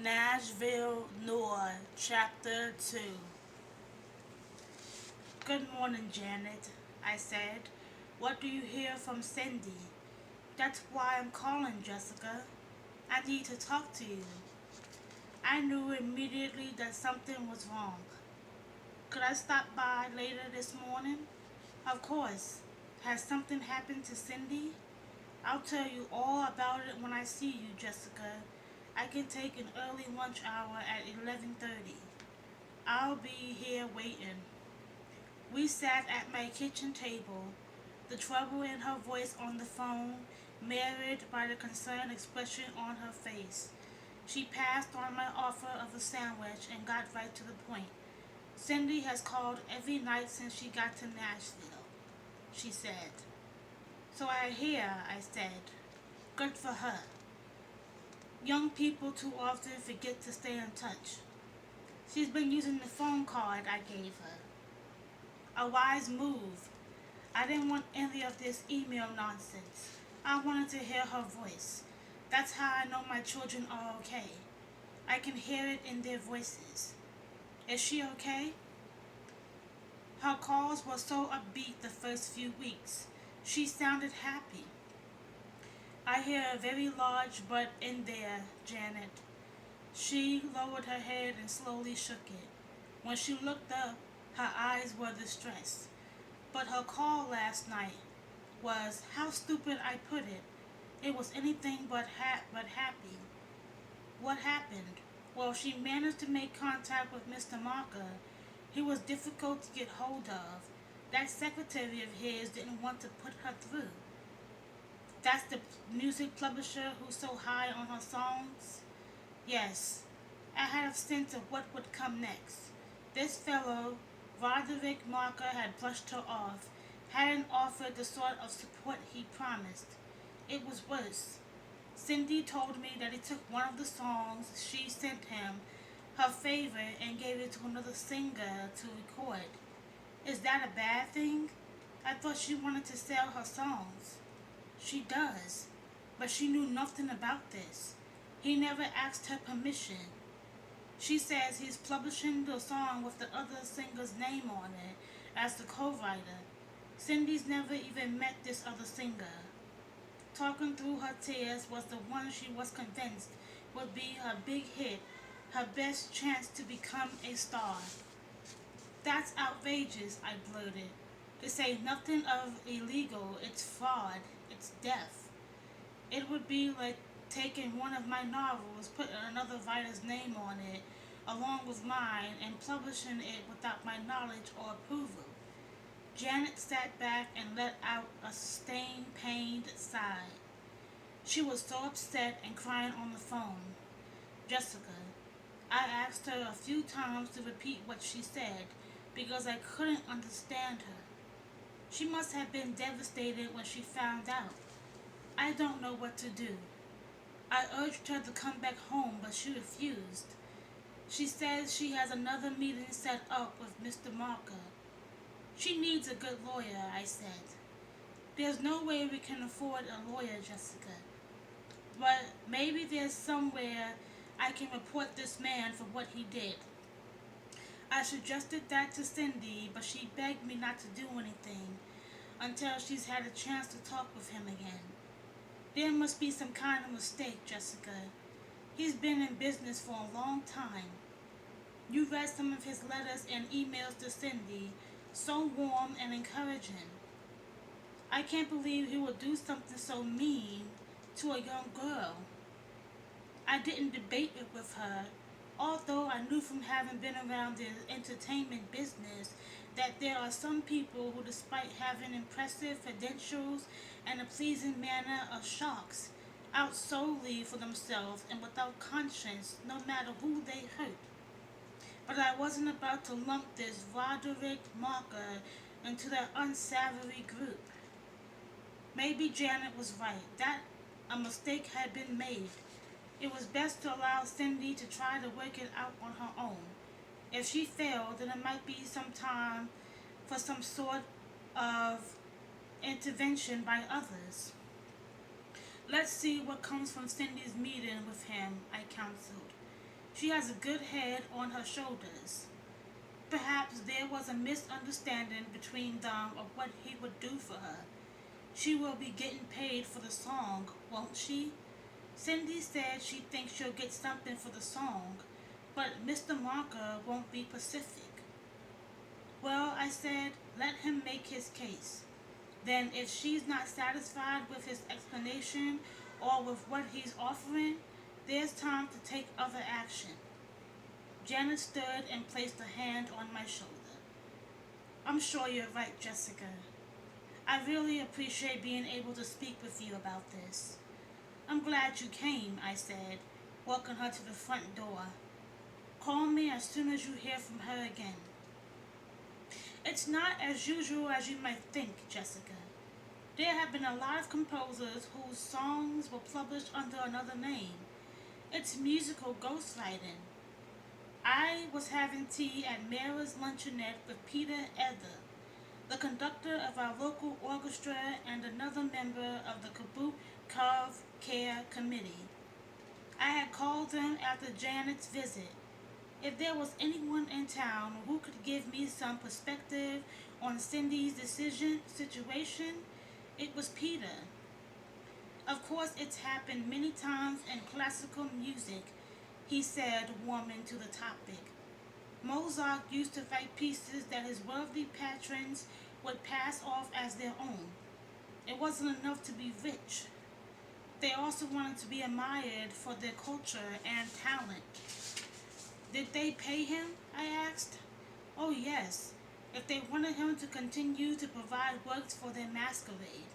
Nashville, Noir, Chapter 2. Good morning, Janet, I said. What do you hear from Cindy? That's why I'm calling, Jessica. I need to talk to you. I knew immediately that something was wrong. Could I stop by later this morning? Of course. Has something happened to Cindy? I'll tell you all about it when I see you, Jessica. I can take an early lunch hour at 11:30. I'll be here waiting. We sat at my kitchen table, the trouble in her voice on the phone, married by the concerned expression on her face. She passed on my offer of a sandwich and got right to the point. Cindy has called every night since she got to Nashville, she said. So I hear, I said. Good for her. Young people too often forget to stay in touch. She's been using the phone card I gave her. A wise move. I didn't want any of this email nonsense. I wanted to hear her voice. That's how I know my children are okay. I can hear it in their voices. Is she okay? Her calls were so upbeat the first few weeks. She sounded happy. I hear a very large but in there, Janet. She lowered her head and slowly shook it. When she looked up, her eyes were distressed. But her call last night was, how stupid I put it. It was anything but happy. What happened? Well, she managed to make contact with Mr. Marker. He was difficult to get hold of. That secretary of his didn't want to put her through. That's the music publisher who's so high on her songs? Yes. I had a sense of what would come next. This fellow, Roderick Marker, had brushed her off, hadn't offered the sort of support he promised. It was worse. Cindy told me that he took one of the songs she sent him, her favorite, and gave it to another singer to record. Is that a bad thing? I thought she wanted to sell her songs. She does, but she knew nothing about this. He never asked her permission. She says he's publishing the song with the other singer's name on it as the co-writer. Cindy's never even met this other singer. Talking through her tears was the one she was convinced would be her big hit, her best chance to become a star. That's outrageous, I blurted. To say nothing of illegal, it's fraud, it's death. It would be like taking one of my novels, putting another writer's name on it, along with mine, and publishing it without my knowledge or approval. Janet sat back and let out a sustained, pained sigh. She was so upset and crying on the phone. Jessica, I asked her a few times to repeat what she said because I couldn't understand her. She must have been devastated when she found out. I don't know what to do. I urged her to come back home, but she refused. She says she has another meeting set up with Mr. Marker. She needs a good lawyer, I said. There's no way we can afford a lawyer, Jessica. But maybe there's somewhere I can report this man for what he did. I suggested that to Cindy, but she begged me not to do anything until she's had a chance to talk with him again. There must be some kind of mistake, Jessica. He's been in business for a long time. You read some of his letters and emails to Cindy, so warm and encouraging. I can't believe he would do something so mean to a young girl. I didn't debate it with her, although I knew from having been around the entertainment business that there are some people who, despite having impressive credentials and a pleasing manner, are sharks, out solely for themselves and without conscience, no matter who they hurt. But I wasn't about to lump this Roderick Marker into that unsavory group. Maybe Janet was right, that a mistake had been made. It was best to allow Cindy to try to work it out on her own. If she failed, then it might be some time for some sort of intervention by others. Let's see what comes from Cindy's meeting with him, I counseled. She has a good head on her shoulders. Perhaps there was a misunderstanding between them of what he would do for her. She will be getting paid for the song, won't she? Cindy said she thinks she'll get something for the song, but Mr. Marker won't be Pacific. Well, I said, let him make his case. Then, if she's not satisfied with his explanation or with what he's offering, there's time to take other action. Janet stood and placed a hand on my shoulder. I'm sure you're right, Jessica. I really appreciate being able to speak with you about this. I'm glad you came, I said, walking her to the front door. Call me as soon as you hear from her again. It's not as usual as you might think, Jessica. There have been a lot of composers whose songs were published under another name. It's musical ghostwriting. I was having tea at Mara's luncheonette with Peter Ether, the conductor of our local orchestra and another member of the Kabuki Cove Care Committee. I had called them after Janet's visit. If there was anyone in town who could give me some perspective on Cindy's situation, it was Peter. Of course, it's happened many times in classical music, he said, warming to the topic. Mozart used to write pieces that his worldly patrons would pass off as their own. It wasn't enough to be rich. They also wanted to be admired for their culture and talent. Did they pay him? I asked. Oh, yes, if they wanted him to continue to provide works for their masquerade.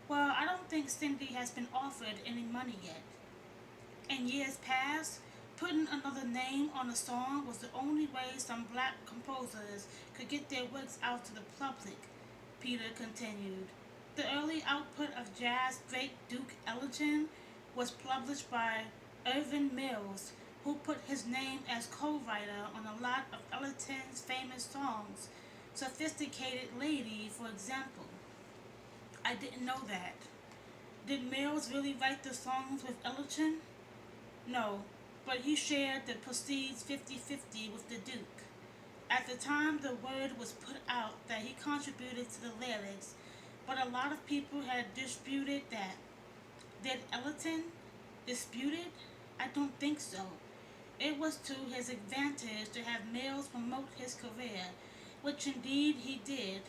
Well, I don't think Cindy has been offered any money yet. In years past, putting another name on a song was the only way some black composers could get their works out to the public, Peter continued. The early output of jazz great Duke Ellington was published by Irving Mills, who put his name as co-writer on a lot of Ellington's famous songs, Sophisticated Lady, for example. I didn't know that. Did Mills really write the songs with Ellington? No, but he shared the proceeds 50-50 with the Duke. At the time the word was put out that he contributed to the lyrics, but a lot of people had disputed that. Did Ellington dispute it? I don't think so. It was to his advantage to have Mills promote his career, which indeed he did.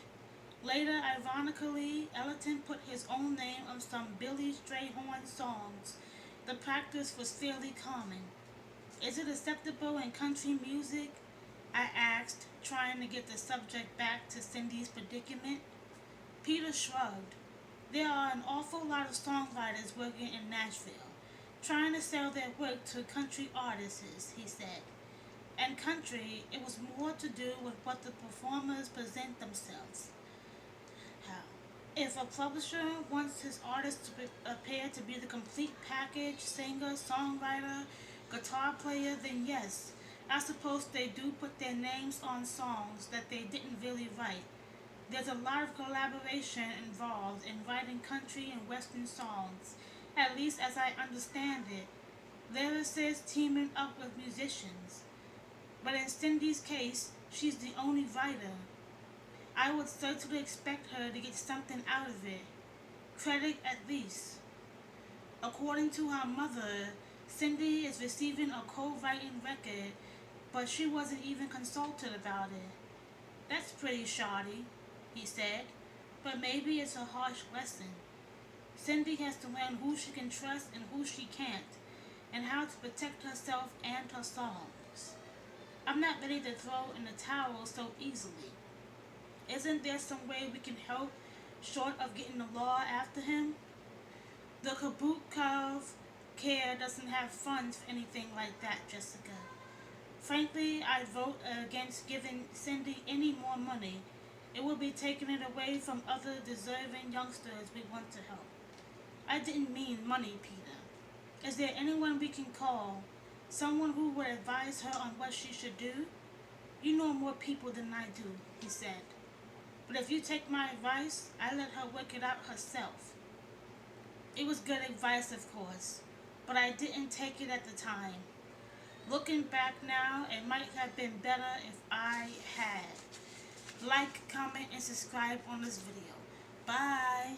Later, ironically, Ellington put his own name on some Billy Strayhorn songs. The practice was fairly common. Is it acceptable in country music? I asked, trying to get the subject back to Cindy's predicament. Peter shrugged. There are an awful lot of songwriters working in Nashville, trying to sell their work to country artists, he said. And country, it was more to do with what the performers present themselves. How? If a publisher wants his artist to appear to be the complete package, singer, songwriter, guitar player, then yes, I suppose they do put their names on songs that they didn't really write. There's a lot of collaboration involved in writing country and western songs, at least as I understand it. Lyricists teaming up with musicians. But in Cindy's case, she's the only writer. I would certainly expect her to get something out of it. Credit at least. According to her mother, Cindy is receiving a co-writing record, but she wasn't even consulted about it. That's pretty shoddy, he said, but maybe it's a harsh lesson. Cindy has to learn who she can trust and who she can't, and how to protect herself and her songs. I'm not ready to throw in the towel so easily. Isn't there some way we can help, short of getting the law after him? The Kabuki Cove Care doesn't have funds for anything like that, Jessica. Frankly, I'd vote against giving Cindy any more money. It would be taking it away from other deserving youngsters we want to help. I didn't mean money, Peter. Is there anyone we can call? Someone who would advise her on what she should do? You know more people than I do, he said. But if you take my advice, I let her work it out herself. It was good advice, of course, but I didn't take it at the time. Looking back now, it might have been better if I had. Like, comment, and subscribe on this video. Bye.